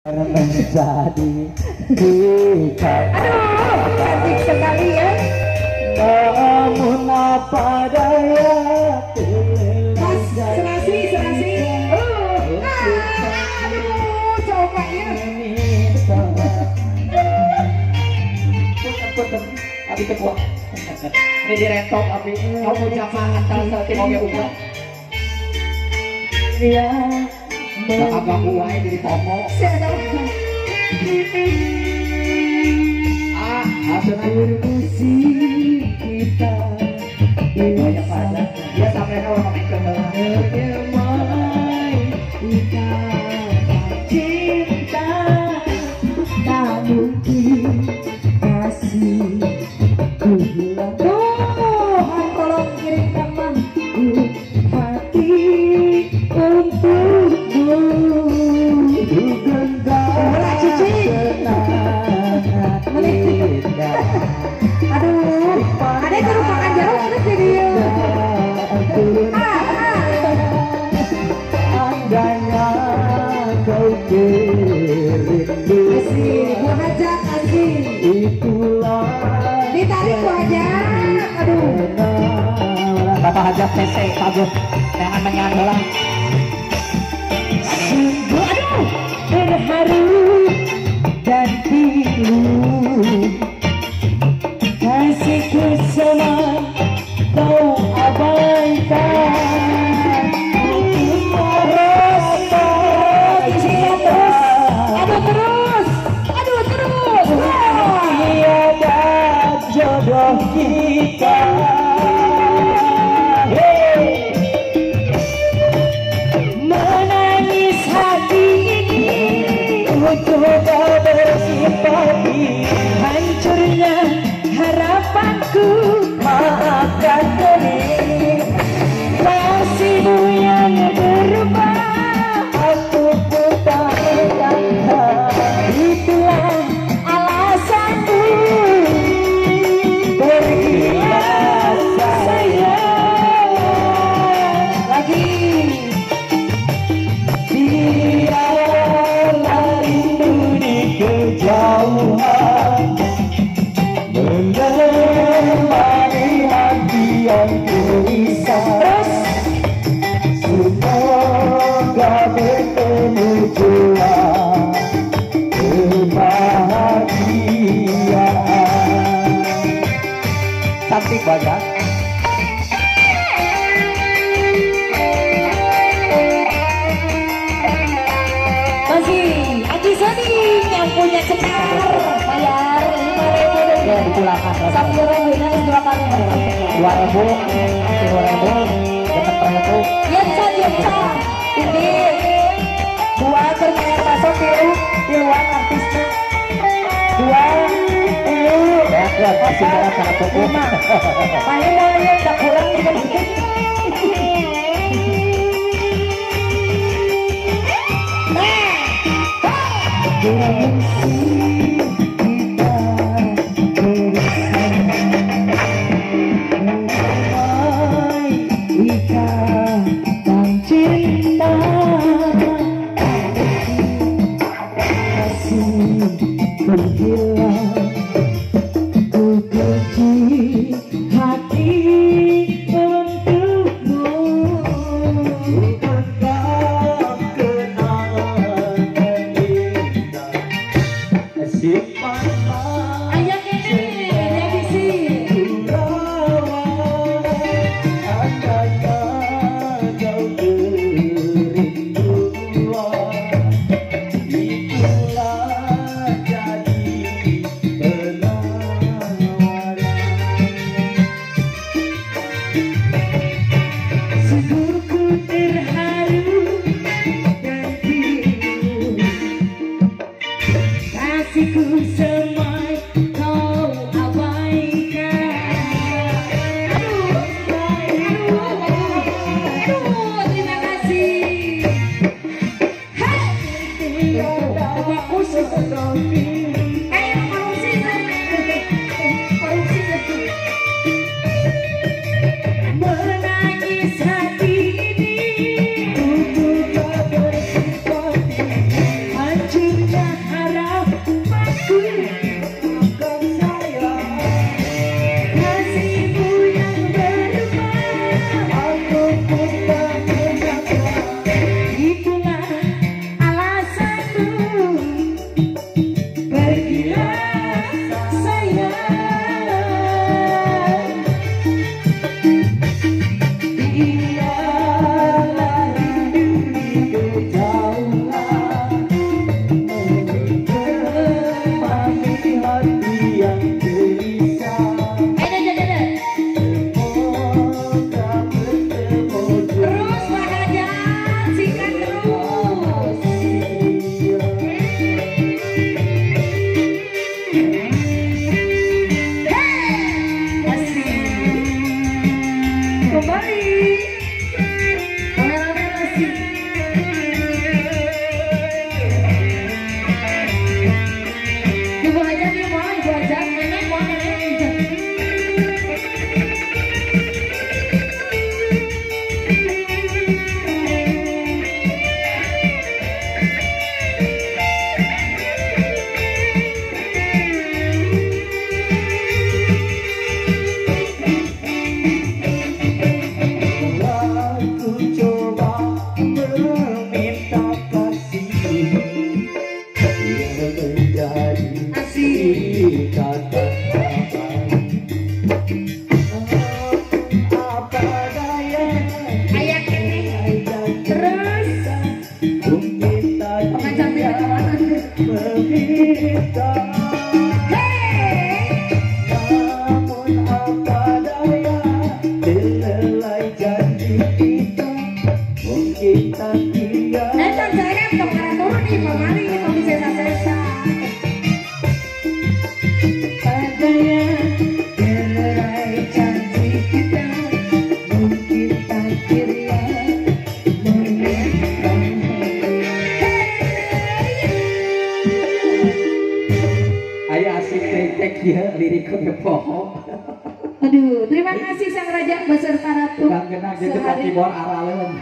menjadi kita. Aduh, cantik sekali ya. Namun apa daya, serasi. Aduh, coba ya. Punten, abi ketua. Ini diretok abi nyoba jangan tahu mau ya udah. Ya, agak kuai di pomo. Hasil musik kita banyak pada dia sampai kalau main kita cinta tak mungkin kasih ku hilang. Tuhan tolong kirimkan hati untukmu aduh, ada yang makan jeruk terus video. Andainya kau berindu, Gua ajak asih. itulah Ditarik gua ajak. Aduh. Bapak Hajat PC kagum jangan menyandang. Sungguh aduh terharu dan pilu kasihku sama kau abaikan. Terus. Tiada jodoh kita. Menangis hati ini untuk kau bersimpati. Hancurnya harapanku, maafkan diri. Kasihmu yang berubah, aku pun tak menyangka. Itulah alasanku, pergilah sayang. Lagi biarlah rindu di kejauhan menemani hati yang gelisah. Semoga bertemu jua kebahagiaan. Cantik banget. Masih Aji Sony yang punya cekar bayar 5.000 Ya dipulangkan. 10.000 nya dua kali. 2.000, dapat 1.000. Yensa ini dua ternyata masuk tiluan artisnya 2 Ya, sejarah sangat cukup. paling dari yang tak kurang juga Ikatan cinta kasih menghilang, ku kunci hati untukmu. Tetap kenangan indah simpan ayah ini jadi sih kasihku semai kau abaikan. terima kasih. Menangis hati ini untuk kau bersimpati. Hancurnya meminta. Namun apa daya, dilelai janji kita, mungkin tak dia. Entah saya untuk karena turun nih, pemari itu bisa sesa. Padanya dilelai janji kita, mungkin tak dia. Ayo asik tek ya liriknya pohon. Aduh, terima kasih Sang Raja beserta Ratu. Kang kena jadi kaki bor aralen.